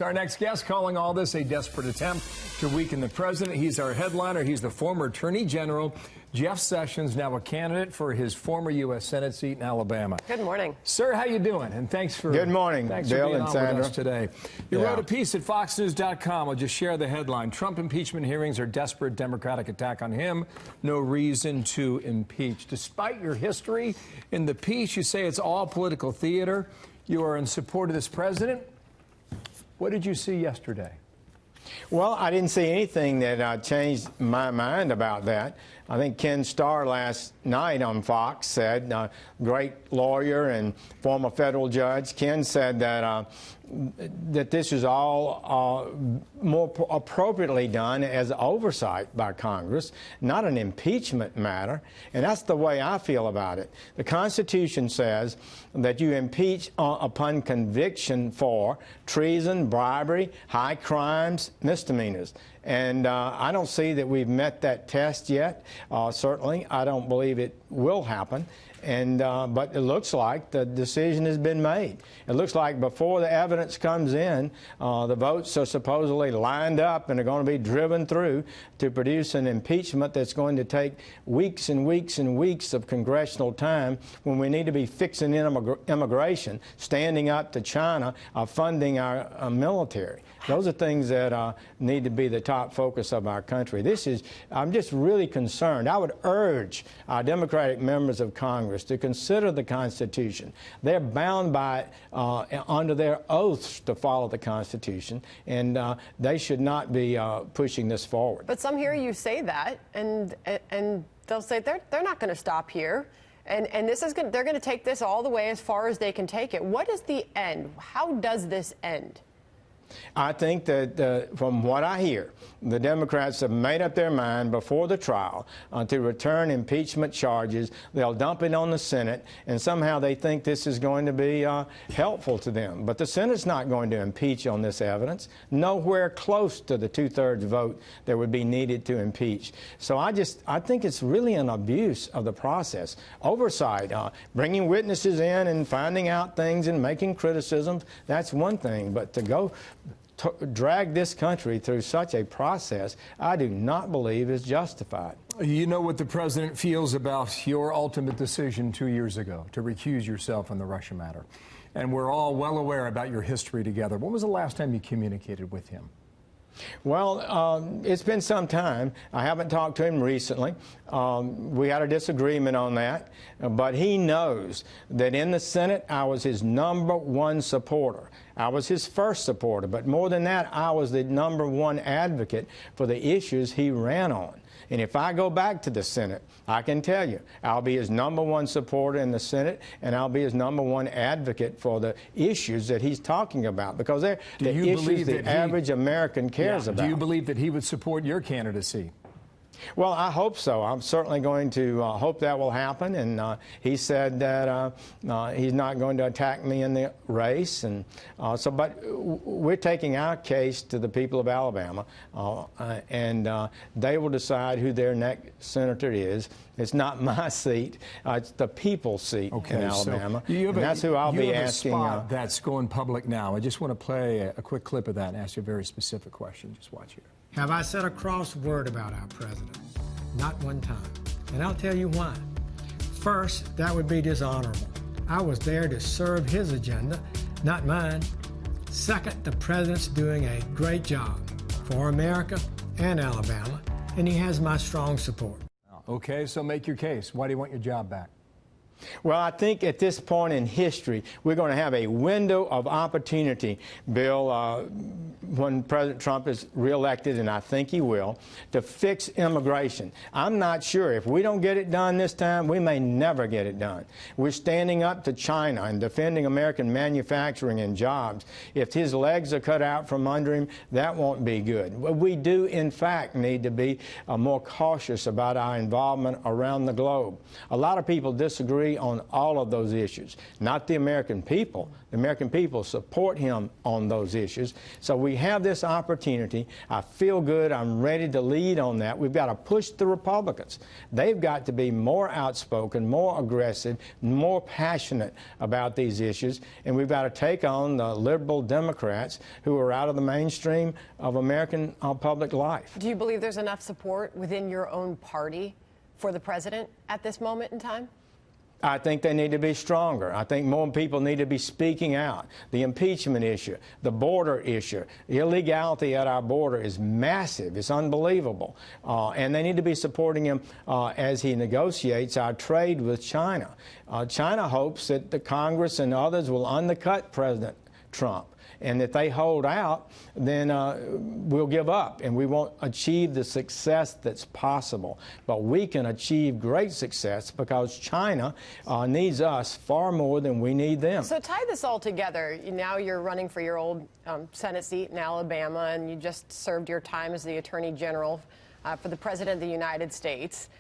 Our next guest calling all this a desperate attempt to weaken the president. He's our headliner. He's the former Attorney General, Jeff Sessions, now a candidate for his former U.S. Senate seat in Alabama. Good morning. Sir, how you doing? And thanks for Good morning, Bill and Sandra. With us today. You wrote a piece at FoxNews.com. I'll just share the headline. Trump impeachment hearings are desperate Democratic attack on him. No reason to impeach. Despite your history in the piece, you say it's all political theater. You are in support of this president. What did you see yesterday? Well, I didn't see anything that changed my mind about that. I think Ken Starr last night on Fox said, great lawyer and former federal judge, Ken said that that this is all more appropriately done as oversight by Congress, not an impeachment matter. And that's the way I feel about it. The Constitution says that you impeach upon conviction for treason, bribery, high crimes, misdemeanors. And I don't see that we've met that test yet. Certainly, I don't believe it will happen. And but it looks like the decision has been made. It looks like before the evidence comes in, the votes are supposedly lined up and are going to be driven through to produce an impeachment that's going to take weeks and weeks and weeks of congressional time when we need to be fixing immigration, standing up to China, funding our military. Those are things that need to be the top focus of our country. I'm just really concerned. I would urge our Democratic members of Congress to consider the Constitution. They're bound by it under their oaths to follow the Constitution, and they should not be pushing this forward. But some hear you say that, and they'll say they're not going to stop here, and this is they're going to take this all the way as far as they can take it. What is the end? How does this end? I think that from what I hear, the Democrats have made up their mind before the trial to return impeachment charges. They'll dump it on the Senate, and somehow they think this is going to be helpful to them. But the Senate's not going to impeach on this evidence, nowhere close to the two-thirds vote that would be needed to impeach. So I think it's really an abuse of the process. Oversight, bringing witnesses in and finding out things and making criticisms, that's one thing. But to go drag this country through such a process, I do not believe is justified. You know what the president feels about your ultimate decision 2 years ago to recuse yourself on the Russia matter. And we're all well aware about your history together. When was the last time you communicated with him? Well, it's been some time. I haven't talked to him recently. We had a disagreement on that, but he knows that in the Senate I was his #1 supporter. I was his first supporter, but more than that, I was the #1 advocate for the issues he ran on. And if I go back to the Senate, I can tell you, I'll be his #1 supporter in the Senate, and I'll be his #1 advocate for the issues that he's talking about, because they're the issues the average American cares about. Do you believe that he would support your candidacy? Well, I hope so. I'm certainly going to hope that will happen. And he said that he's not going to attack me in the race. And but we're taking our case to the people of Alabama, and they will decide who their next senator is. It's not my seat. It's the people's seat in Alabama. So and that's who I'll be asking. That's going public now. I just want to play a quick clip of that and ask you a very specific question. Just watch here. Have I said a cross word about our president? Not one time. And I'll tell you why. First, that would be dishonorable. I was there to serve his agenda, not mine. Second, the president's doing a great job for America and Alabama, and he has my strong support. Okay, so make your case. Why do you want your job back? Well, I think at this point in history, we're going to have a window of opportunity, Bill, when President Trump is reelected, and I think he will, to fix immigration. I'm not sure. If we don't get it done this time, we may never get it done. We're standing up to China and defending American manufacturing and jobs. If his legs are cut out from under him, that won't be good. We do, in fact, need to be more cautious about our involvement around the globe. A lot of people disagree agree on all of those issues. Not the American people. The American people support him on those issues. So we have this opportunity. I feel good. I'm ready to lead on that. We've got to push the Republicans. They've got to be more outspoken, more aggressive, more passionate about these issues. And we've got to take on the liberal Democrats who are out of the mainstream of American public life. Do you believe there's enough support within your own party for the president at this moment in time? I think they need to be stronger. I think more people need to be speaking out. The impeachment issue, the border issue, the illegality at our border is massive. It's unbelievable. And they need to be supporting him as he negotiates our trade with China. China hopes that the Congress and others will undercut President Trump. And if they hold out, then we'll give up and we won't achieve the success that's possible. But we can achieve great success because China needs us far more than we need them. So tie this all together. Now you're running for your old Senate seat in Alabama, and you just served your time as the Attorney General for the President of the United States.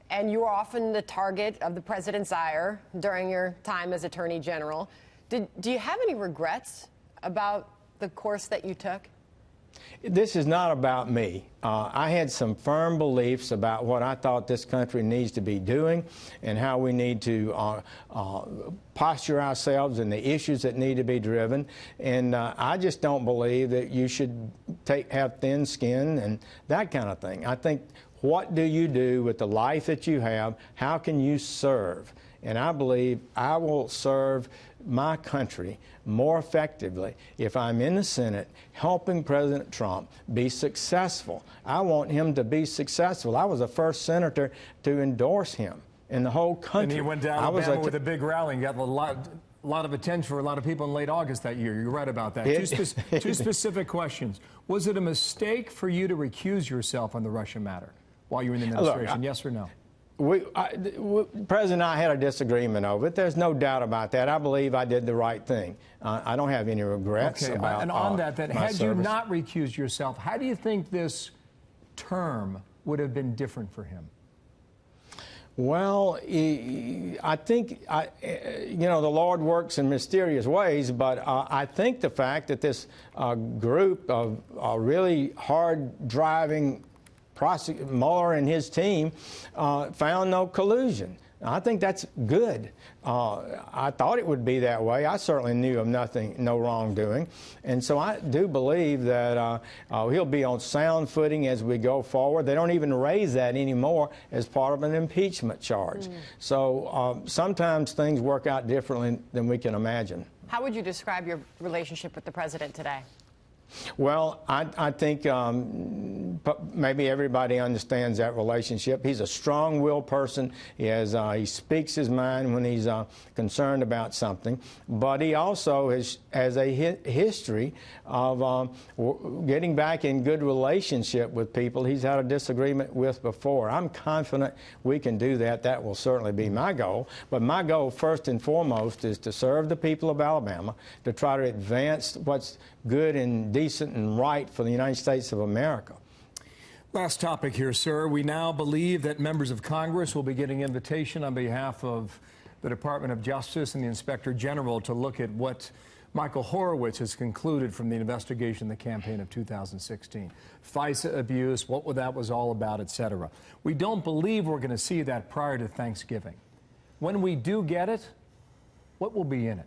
And you were often the target of the president's ire during your time as Attorney General. Do you have any regrets about the course that you took? This is not about me. I had some firm beliefs about what I thought this country needs to be doing and how we need to posture ourselves and the issues that need to be driven. And I just don't believe that you should have thin skin and that kind of thing. I think, what do you do with the life that you have? How can you serve? And I believe I will serve my country more effectively if I'm in the Senate helping President Trump be successful. I want him to be successful. I was the first senator to endorse him in the whole country. And he went to Alabama with a big rally and got a lot of attention for a lot of people in late August that year. You're right about that. Two specific questions. Was it a mistake for you to recuse yourself on the Russia matter while you were in the administration? Yes or no? President and I had a disagreement over it. There's no doubt about that. I believe I did the right thing. I don't have any regrets about and on that, had service. you not recused yourself, how do you think this term would have been different for him? Well, I think, you know, the Lord works in mysterious ways, but I think the fact that this group of really hard-driving Mueller and his team found no collusion. I think that's good. I thought it would be that way. I certainly knew of no wrongdoing. And so I do believe that he'll be on sound footing as we go forward. They don't even raise that anymore as part of an impeachment charge. So sometimes things work out differently than we can imagine. How would you describe your relationship with the president today? Well, I think maybe everybody understands that relationship. He's a strong-willed person. He speaks his mind when he's concerned about something. But he also has a history of getting back in good relationship with people he's had a disagreement with before. I'm confident we can do that. That will certainly be my goal. But my goal, first and foremost, is to serve the people of Alabama, to try to advance what's good and decent and right for the United States of America. Last topic here, sir. We now believe that members of Congress will be getting invitation on behalf of the Department of Justice and the Inspector General to look at what Michael Horowitz has concluded from the investigation of the campaign of 2016. FISA abuse, what that was all about, etc. We don't believe we're going to see that prior to Thanksgiving. When we do get it, what will be in it?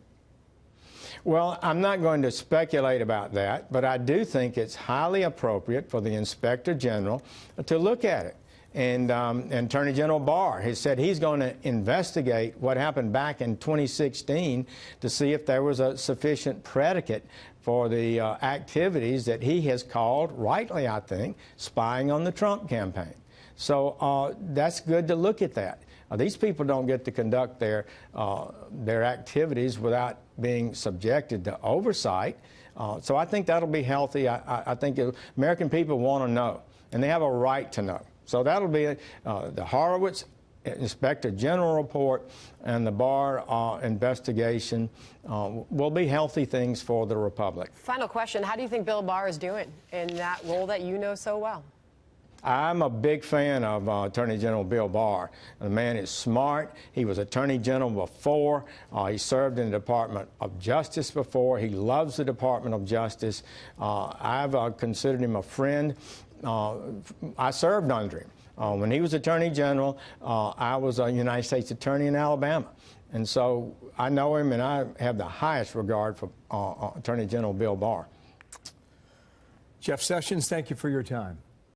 Well, I'm not going to speculate about that, but I do think it's highly appropriate for the Inspector General to look at it. And Attorney General Barr has said he's going to investigate what happened back in 2016 to see if there was a sufficient predicate for the activities that he has called, rightly I think, spying on the Trump campaign. So that's good to look at that. These people don't get to conduct their activities without being subjected to oversight. So I think that'll be healthy. I think American people want to know, and they have a right to know. So that'll be the Horowitz Inspector General report and the Barr investigation will be healthy things for the Republic. Final question. How do you think Bill Barr is doing in that role that you know so well? I'm a big fan of Attorney General Bill Barr. The man is smart. He was Attorney General before. He served in the Department of Justice before. He loves the Department of Justice. I've considered him a friend. I served under him. When he was Attorney General, I was a United States Attorney in Alabama. And so I know him, and I have the highest regard for Attorney General Bill Barr. Jeff Sessions, thank you for your time.